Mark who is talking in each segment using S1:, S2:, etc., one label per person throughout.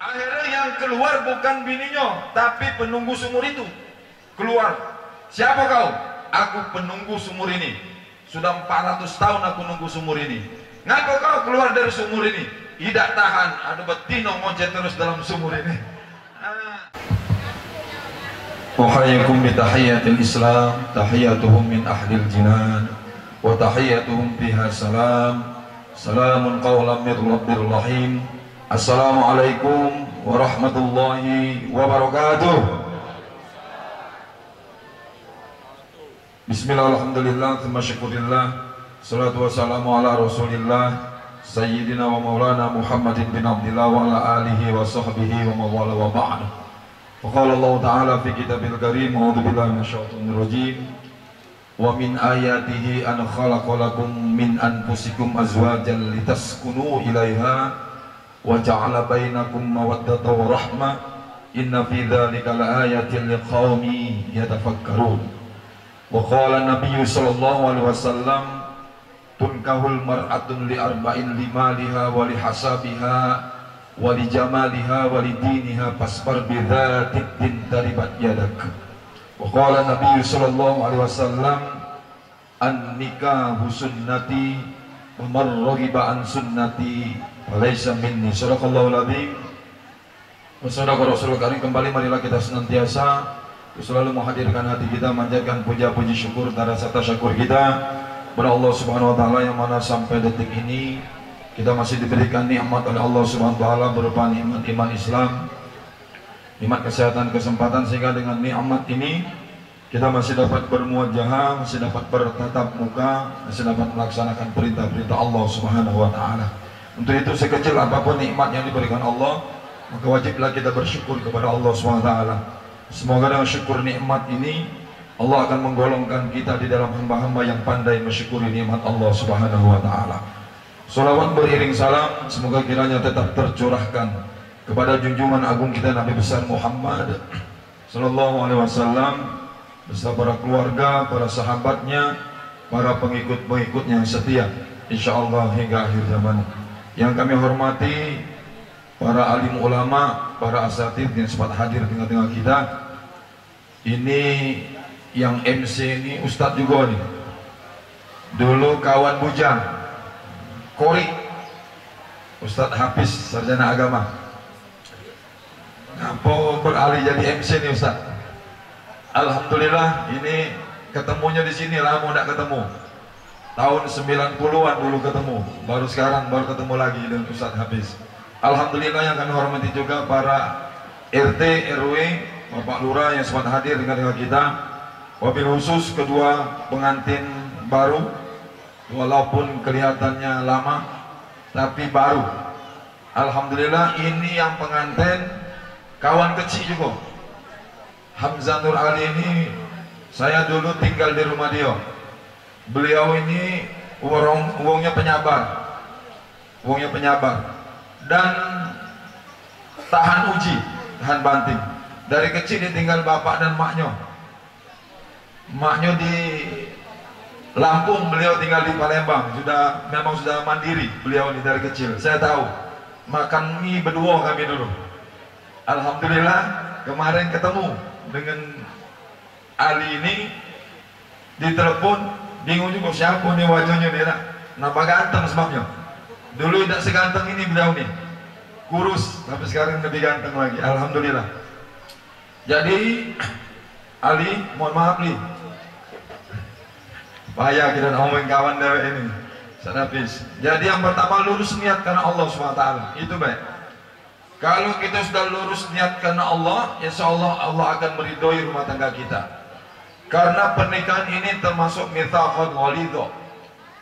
S1: Akhirnya yang keluar bukan bininya, tapi penunggu sumur itu. Keluar. Siapa kau? Aku penunggu sumur ini. Sudah 400 tahun aku nunggu sumur ini. Ngapa kau keluar dari sumur ini? Tidak tahan, ada betina ngocet terus dalam sumur ini. Uhayyikum bi tahiyyatil Islam, tahiyyatuhum min ahlil jinan, wa tahiyyatuhum fiha salam. Salamun qawlan min rabbir rahim. Assalamualaikum warahmatullahi wabarakatuh. Bismillah, alhamdulillah, thumma syukurillah, salatu wassalamu ala rasulillah Sayyidina wa maulana Muhammadin bin Abdillah wa ala alihi wa sahbihi wa mawala wa ba'd. Wa qala Allah ta'ala fi kitabil karim, a'udhu billahi minasyaitonir rajim, wa min ayatihi an khalaqalakum min anfusikum azwajan litaskunu ilaiha wa ja'ala bainakum mawaddatan wa rahmah, inna fi dzalika laayatin liqaumin yatafakkarun. Wa qala an-nabiy sallallahu alaihi wasallam, tunkahul mar'atun li arba'in limaliha wa li hasabiha wa li jamaliha wa li diniha fasbar bi dzatid din taribat yadak. Wa qala an-nabiy sallallahu alaihi wasallam, an-nikahu sunnati wa man raghiba an sunnati falaysa minni. Shadaqallahul azim wa shadaqa rasulul karim. Kembali marilah kita senantiasa selalu menghadirkan hati kita, manjatkan puja-puji syukur dan rasa tasyukur kita kepada Allah Subhanahu wa taala, yang mana sampai detik ini kita masih diberikan nikmat oleh Allah Subhanahu wa taala berupa nikmat iman Islam, nikmat kesehatan, kesempatan, sehingga dengan nikmat ini kita masih dapat bermuajahah, masih dapat bertatap muka, masih dapat melaksanakan perintah-perintah Allah Subhanahu wa taala. Untuk itu, sekecil apapun nikmat yang diberikan Allah, maka wajiblah kita bersyukur kepada Allah Subhanahu wa taala. Semoga dengan syukur nikmat ini Allah akan menggolongkan kita di dalam hamba-hamba yang pandai mensyukuri nikmat Allah Subhanahu wa taala. Salawat beriring salam semoga kiranya tetap tercurahkan kepada junjungan agung kita Nabi besar Muhammad sallallahu alaihi wasallam beserta para keluarga, para sahabatnya, para pengikut-pengikutnya yang setia insyaallah hingga akhir zaman. Yang kami hormati para alim ulama, para asatidz yang sempat hadir di tengah-tengah kita. Ini yang MC ini Ustadz juga nih, dulu kawan bujang Kori, Ustadz Hafiz sarjana agama. Ngapa beralih jadi MC nih Ustadz? Alhamdulillah ini ketemunya di sini, lama udah ketemu. Tahun 90-an dulu ketemu, baru sekarang baru ketemu lagi dengan Ustadz Hafiz. Alhamdulillah yang kami hormati juga para RT, RW, Bapak Lurah yang sempat hadir dengan kita. Wabil khusus kedua pengantin baru, walaupun kelihatannya lama tapi baru. Alhamdulillah ini yang pengantin kawan kecil juga. Hamzah Nur Ali ini saya dulu tinggal di rumah dia. Beliau ini uangnya penyabar, dan tahan uji, tahan banting. Dari kecil dia tinggal bapak dan maknya. Maknya di Lampung, beliau tinggal di Palembang. Memang sudah mandiri beliau ini dari kecil. Saya tahu. Makan mie berdua kami dulu. Alhamdulillah kemarin ketemu dengan Ali ini di telepon, bingung juga siapa nih wajahnya dia. Nampak ganteng sebabnya. Dulu tidak seganteng ini beliau nih. Kurus, tapi sekarang lebih ganteng lagi. Alhamdulillah. Jadi Ali, mohon maaf nih, bahaya kita ngomongin kawan dewek ini, Sanafis. Jadi yang pertama, lurus niat karena Allah SWT, itu baik. Kalau kita sudah lurus niat karena Allah, insya Allah Allah akan meridhoi rumah tangga kita. Karena pernikahan ini termasuk mitsaqun ghalidho.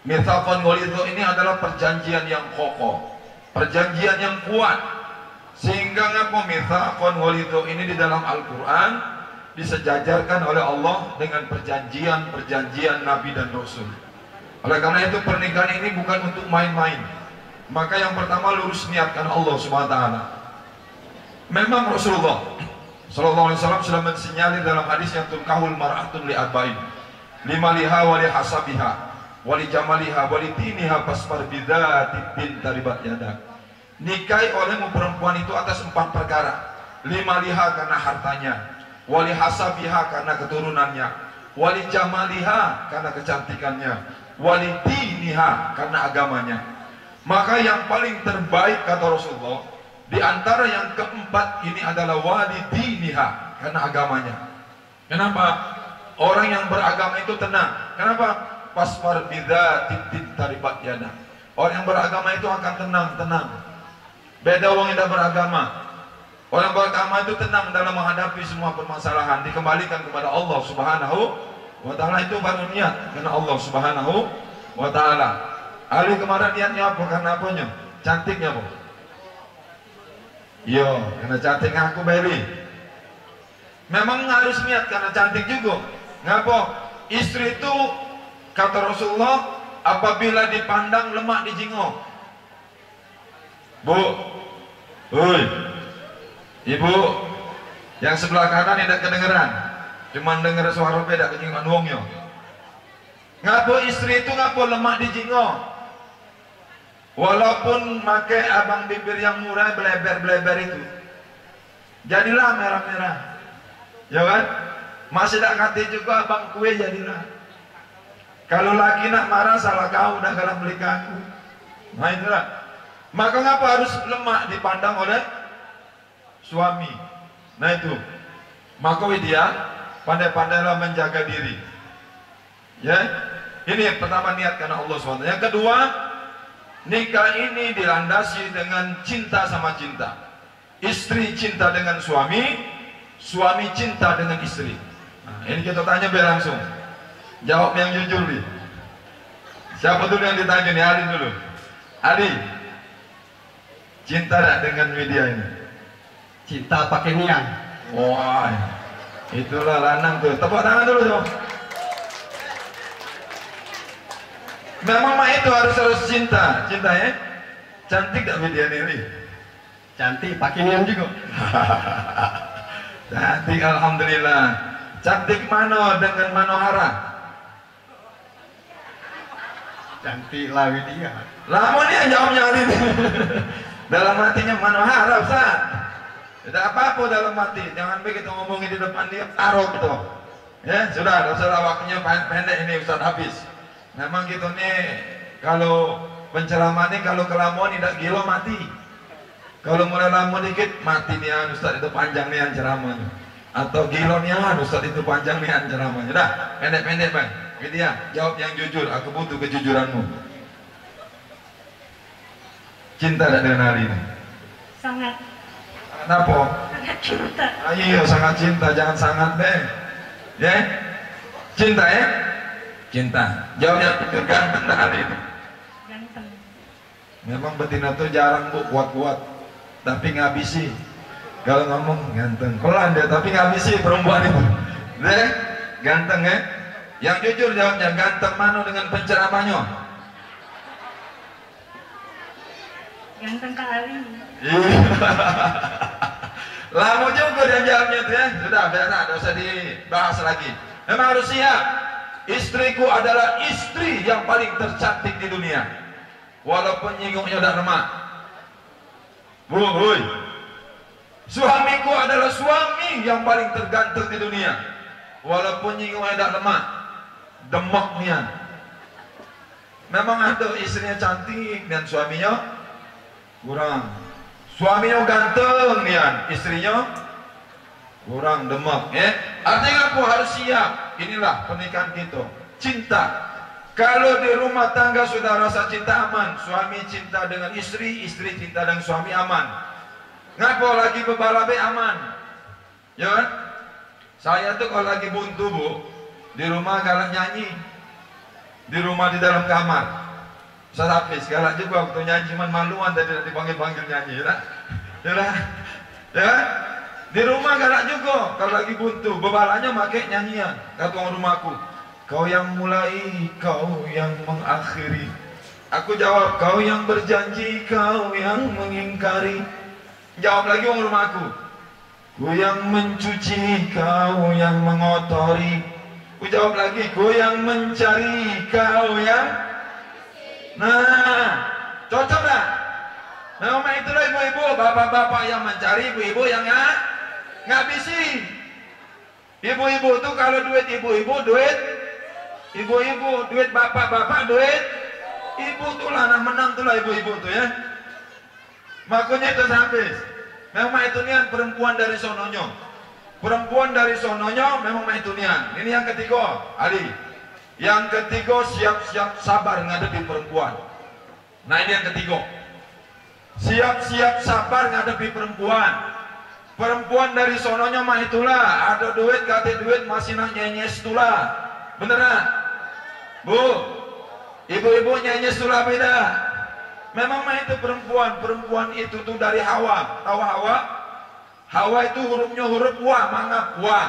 S1: Mitsaqun ghalidho ini adalah perjanjian yang kokoh, perjanjian yang kuat. Sehingga ngapa mitsaqun ghalidho ini di dalam Al-Quran disejajarkan oleh Allah dengan perjanjian-perjanjian Nabi dan Rasul. Oleh karena itu pernikahan ini bukan untuk main-main. Maka yang pertama, lurus niat karena Allah SWT. Memang Rasulullah sallallahu alaihi wasallam sudah mensinyalir dalam hadis yang tunkahul mar'atun li arba'in, limaliha wa li hasabiha wa li jamaliha wa li diniha fasbar bidzatid din taribat yadak. nikahi olehmu perempuan itu atas 4 perkara. 5 liha karena hartanya, wali hasabiha karena keturunannya, wali jamaliha karena kecantikannya, wali diniha karena agamanya. Maka yang paling terbaik kata Rasulullah di antara yang keempat ini adalah wali diniha karena agamanya. Kenapa? Orang yang beragama itu tenang. Kenapa? Pasfar bidza titit taribat yana. Orang yang beragama itu akan tenang. Beda orang yang tidak beragama. Orang beragama itu tenang dalam menghadapi semua permasalahan, dikembalikan kepada Allah Subhanahu wa taala. Itu baru niat karena Allah Subhanahu wa taala. Ali kemarin niatnya apa? Karena apanya? Cantiknya apa? Yo, karena cantik aku beli. Memang harus niat karena cantik juga. Ngapa? Istri itu kata Rasulullah apabila dipandang lemak dijingok. Bu, oi, ibu, yang sebelah kanan tidak kedengeran, cuma dengar suara beda kejingan wongnya. Ngapa istri itu ngapa lemak dijingok? Walaupun pakai abang bibir yang murah bleber itu, jadilah merah-merah, ya kan? Masih tak kati juga abang kue jadilah. Kalau laki nak marah salah kau udah kalah beli aku. Nah itulah. Maka ngapa harus lemak dipandang oleh suami? Nah itu. Maka dia pandai-pandailah menjaga diri. Ya, ini pertama niat karena Allah SWT. Yang kedua, nikah ini dilandasi dengan cinta sama cinta. Istri cinta dengan suami, suami cinta dengan istri. Nah, ini kita tanya biar langsung. Jawab yang jujur nih. Siapa dulu yang ditanya nih? Ali dulu. Ali, cinta tak dengan media ini?
S2: Cinta pakai niat.
S1: Wah, itulah lanang tuh. Tepuk tangan dulu dong. Memang mah itu harus cinta ya. Cantik tak media ini?
S2: Cantik pakai niat juga.
S1: Cantik, alhamdulillah. Cantik mano dengan manohara.
S2: Cantik lah Widya.
S1: Lama dia jawabnya Ali. Dalam hatinya manohara Ustaz. Tidak apa-apa dalam hati. Jangan begitu ngomongin di depan dia taruh gitu. Ya sudah waktunya pendek ini Ustaz habis. Memang gitu nih, kalau penceramah nih kalau kelamuan tidak gila mati. Kalau mulai lama dikit mati nih Ustaz, itu panjang nih ceramahnya. Atau gila nih Ustaz, itu panjang nih ceramahnya. Dah pendek-pendek Bang. Gitu ya, jawab yang jujur. Aku butuh kejujuranmu. Cinta tak dengan hari ini?
S3: Sangat.
S1: Kenapa?
S3: Sangat cinta.
S1: Ayo sangat cinta, jangan sangat deh. Ya, cinta ya. Cinta. Jawabnya ganteng tak hari ini?
S3: Ganteng.
S1: Memang betina tuh jarang bu kuat-kuat, tapi ngabisi. Kalau ngomong ganteng, pelan dia tapi ngabisi perempuan itu. Deh, ganteng ya. Yang jujur jawabnya ganteng mana dengan penceramahnya?
S3: Ganteng kali.
S1: Lama juga dia jawabnya tuh ya. Sudah biasa, tidak usah dibahas lagi. Memang harus siap. Istriku adalah istri yang paling tercantik di dunia. Walaupun nyingungnya udah remah. Bu, hui. Suamiku adalah suami yang paling terganteng di dunia. Walaupun nyingungnya udah lemah. Demaknya. Memang ada istrinya cantik dan suaminya kurang. Suaminya ganteng nian, istrinya kurang demak. Artinya aku harus siap. Inilah pernikahan kita. Cinta. Kalau di rumah tangga sudah rasa cinta aman, suami cinta dengan istri, istri cinta dengan suami aman. Ngapa lagi bebalabe aman? Ya kan? Saya tuh kalau lagi buntu bu, di rumah galak nyanyi, di rumah di dalam kamar. Ustaz Hafiz galak juga waktu nyanyi, cuman maluan tadi dipanggil-panggil nyanyi, ya. Di rumah galak juga kalau lagi buntu, bebalanya pakai nyanyian. Kata orang rumahku, kau yang mulai, kau yang mengakhiri. Aku jawab, kau yang berjanji, kau yang mengingkari. Jawab lagi orang rumahku, ku yang mencuci, kau yang mengotori. Ku jawab lagi, ku yang mencari, kau yang. Nah, cocok tak? Memang itulah ibu-ibu, bapak-bapak yang mencari, ibu-ibu yang ngabisi. Ibu-ibu tuh kalau duit ibu-ibu, duit ibu-ibu, duit bapak-bapak, duit ibu tuh lah, menang tuh lah ibu-ibu tuh ya. Makanya itu habis. Memang itu nian perempuan dari sononyo. Perempuan dari sononyo memang itu nian. Ini yang ketiga, Ali. Yang ketiga siap-siap sabar ngadepi perempuan. Nah ini yang ketiga. Siap-siap sabar ngadepi perempuan. Perempuan dari sononya mah itulah, ada duit kate duit masih nak nyenyes itulah. Beneran? Bu, ibu-ibu nyenyes itulah beda. Memang mah itu perempuan itu tuh dari Hawa. Tahu Hawa? Hawa itu hurufnya huruf wa, mangap wa.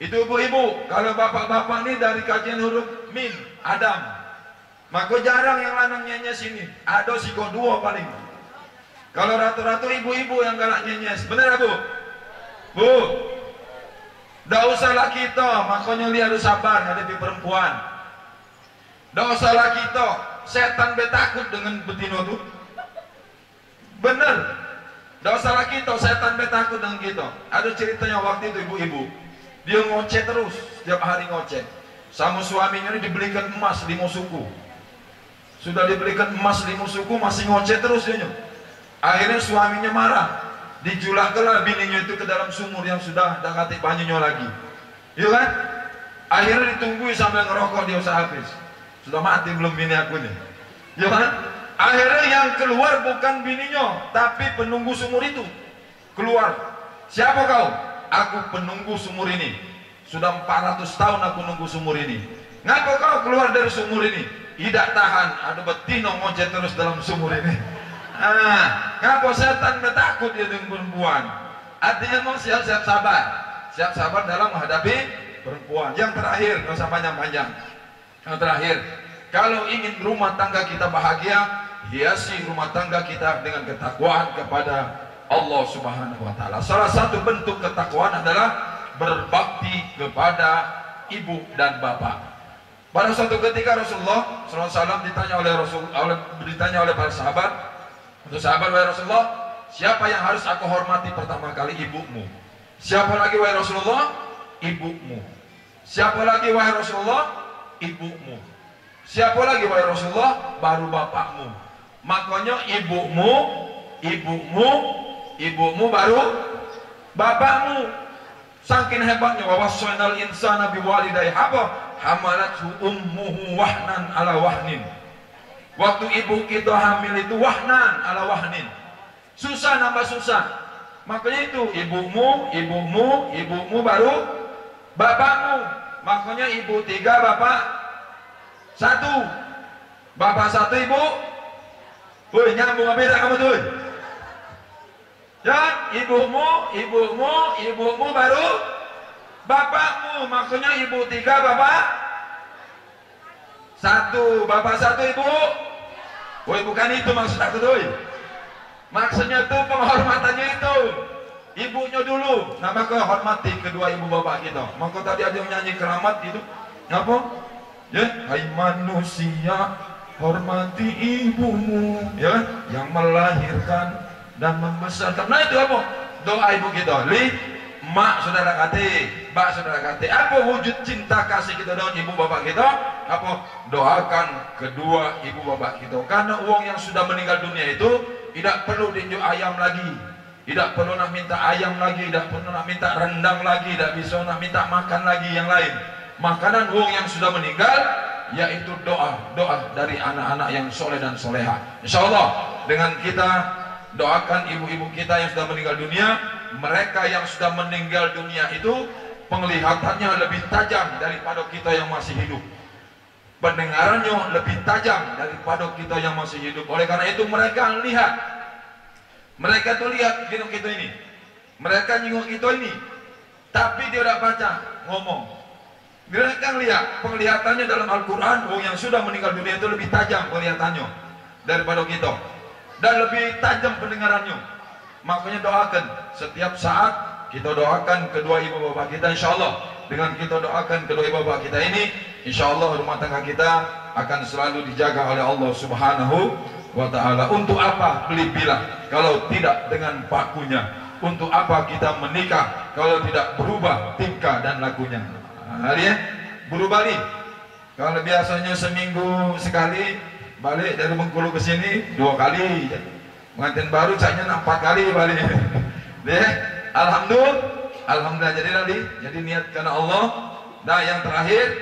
S1: Itu ibu-ibu. Kalau bapak-bapak ini dari kajian huruf min, Adam. Maka jarang yang lanang nyenyes ini. Ada siko dua paling. Kalau ratu-ratu ibu-ibu yang galak nyenyes. Bener Bu? Bu, dah usahlah kita, makanya lihat harus sabar ngadepi perempuan. Dah usahlah kita, setan betakut dengan betino tuh. Bener. Dah usahlah kita, setan betakut dengan kita. Ada ceritanya waktu itu ibu-ibu. Dia ngoceh terus, setiap hari ngoceh. Sama suaminya ini dibelikan emas 5 suku. Sudah dibelikan emas 5 suku, masih ngoceh terus dia. Akhirnya suaminya marah, dijulaklah bininya itu ke dalam sumur yang sudah dekati banyunya lagi. Iya kan? Akhirnya ditunggu sambil ngerokok dia usah habis. Sudah mati belum bini aku nih. Iya kan? Akhirnya yang keluar bukan bininya, tapi penunggu sumur itu. Keluar. Siapa kau? Aku penunggu sumur ini. Sudah 400 tahun aku nunggu sumur ini. Ngapa kau keluar dari sumur ini? Tidak tahan, ada betino ngoceh terus dalam sumur ini. Ngapa setan takut dia dengan perempuan? Artinya mau siap-siap sabar. Siap sabar dalam menghadapi perempuan. Yang terakhir, nggak usah panjang-panjang. Yang terakhir, kalau ingin rumah tangga kita bahagia, hiasi rumah tangga kita dengan ketakwaan kepada Allah Subhanahu wa Ta'ala. Salah satu bentuk ketakwaan adalah berbakti kepada ibu dan bapak. Pada suatu ketika Rasulullah SAW ditanya oleh para sahabat, untuk sahabat, wahai Rasulullah, siapa yang harus aku hormati pertama kali? Ibumu. Siapa lagi wahai Rasulullah? Ibumu. Siapa lagi wahai Rasulullah? Ibumu. Siapa lagi wahai Rasulullah? Baru bapakmu. Makanya ibumu baru bapakmu. Saking hebatnya, wawassal insana biwalidayhi hamalathu ummuhu wahnan ala wahnin. Waktu ibu kita hamil itu wahnan ala wahnin. Susah nambah susah. Makanya itu ibumu baru bapakmu. Makanya ibu 3, bapak 1. Bapak 1, ibu. Woi, nyambung beda kamu tuh. Ya, ibumu baru bapakmu. Makanya ibu 3, bapak 1. Bapak 1, ibu. Woi, bukan itu maksud aku tuh. Maksudnya tuh penghormatannya itu ibunya dulu. Nah, maka hormati kedua ibu bapak kita. Maka tadi ada yang nyanyi keramat gitu. Apa? Ya, hai manusia, hormati ibumu, ya, yang melahirkan dan membesarkan. Nah, itu apa? Doa ibu kita. Mak saudara kate, bak saudara kate. Apa wujud cinta kasih kita dengan ibu bapak kita? Apa? Doakan kedua ibu bapak kita. Karena uang yang sudah meninggal dunia itu tidak perlu diinjak ayam lagi, tidak perlu nak minta ayam lagi, tidak perlu nak minta rendang lagi, tidak bisa nak minta makan lagi yang lain. Makanan uang yang sudah meninggal yaitu doa dari anak-anak yang soleh dan soleha. Insya Allah dengan kita doakan ibu-ibu kita yang sudah meninggal dunia, mereka yang sudah meninggal dunia itu penglihatannya lebih tajam daripada kita yang masih hidup, pendengarannya lebih tajam daripada kita yang masih hidup. Oleh karena itu mereka lihat, mereka tuh lihat hidup kita ini, mereka nyinggung kita ini, tapi dia tidak baca ngomong. Mereka lihat, penglihatannya dalam Al-Quran, yang sudah meninggal dunia itu lebih tajam penglihatannya daripada kita, dan lebih tajam pendengarannya. Makanya doakan setiap saat, kita doakan kedua ibu bapak kita. Insya Allah dengan kita doakan kedua ibu bapak kita ini, insya Allah rumah tangga kita akan selalu dijaga oleh Allah Subhanahu wa ta'ala. Untuk apa beli bila kalau tidak dengan pakunya? Untuk apa kita menikah kalau tidak berubah tingkah dan lakunya? Hari ya, berubah nih. Kalau biasanya seminggu sekali balik dari Bengkulu ke sini 2 kali, pengantin baru caknya 4 kali balik. Deh, alhamdulillah jadi niat karena Allah. Nah yang terakhir,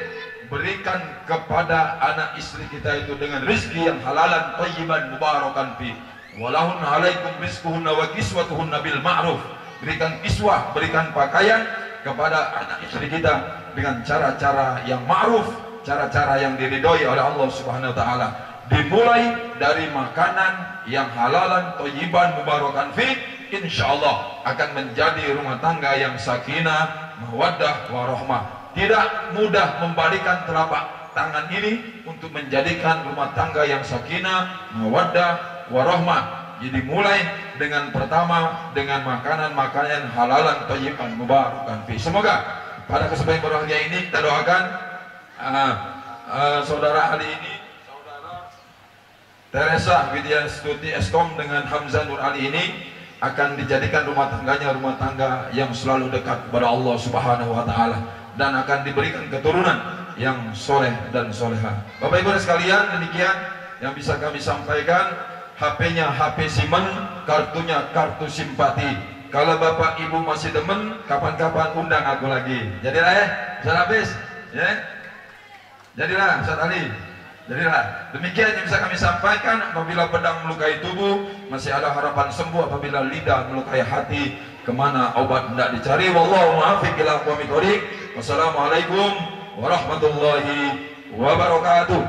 S1: berikan kepada anak istri kita itu dengan rezeki yang halalan thayyiban mubarakan fi walahun alaikum rizquhunna wa kiswatuhunna bil ma'ruf. Berikan kiswah, berikan pakaian kepada anak istri kita dengan cara-cara yang ma'ruf, cara-cara yang diridhoi oleh Allah Subhanahu wa taala. Dimulai dari makanan yang halalan thayyiban mubarakan fi, insyaallah akan menjadi rumah tangga yang sakinah, mawaddah, warahmah. Tidak mudah membalikan telapak tangan ini untuk menjadikan rumah tangga yang sakinah, mawaddah, warahmah. Jadi mulai dengan pertama dengan makanan-makanan halalan thayyiban mubarakan fi. Semoga pada kesempatan berbahagia ini kita doakan saudara Ali ini, saudara Teresa Widya Stuti Eskom dengan Hamzah Nur Ali ini akan dijadikan rumah tangganya rumah tangga yang selalu dekat kepada Allah Subhanahu wa taala, dan akan diberikan keturunan yang soleh dan soleha. Bapak Ibu sekalian, demikian yang bisa kami sampaikan. HP-nya HP Simen, kartunya kartu simpati. Kalau Bapak Ibu masih demen, kapan-kapan undang aku lagi. Jadilah ya, Ustaz Hafiz, ya. Jadilah Ustaz Ali. Jadilah. Demikian yang bisa kami sampaikan. Apabila pedang melukai tubuh, masih ada harapan sembuh. Apabila lidah melukai hati, kemana obat hendak dicari? Wallahu muwaffiq ila aqwamit thoriq. Wassalamualaikum warahmatullahi wabarakatuh.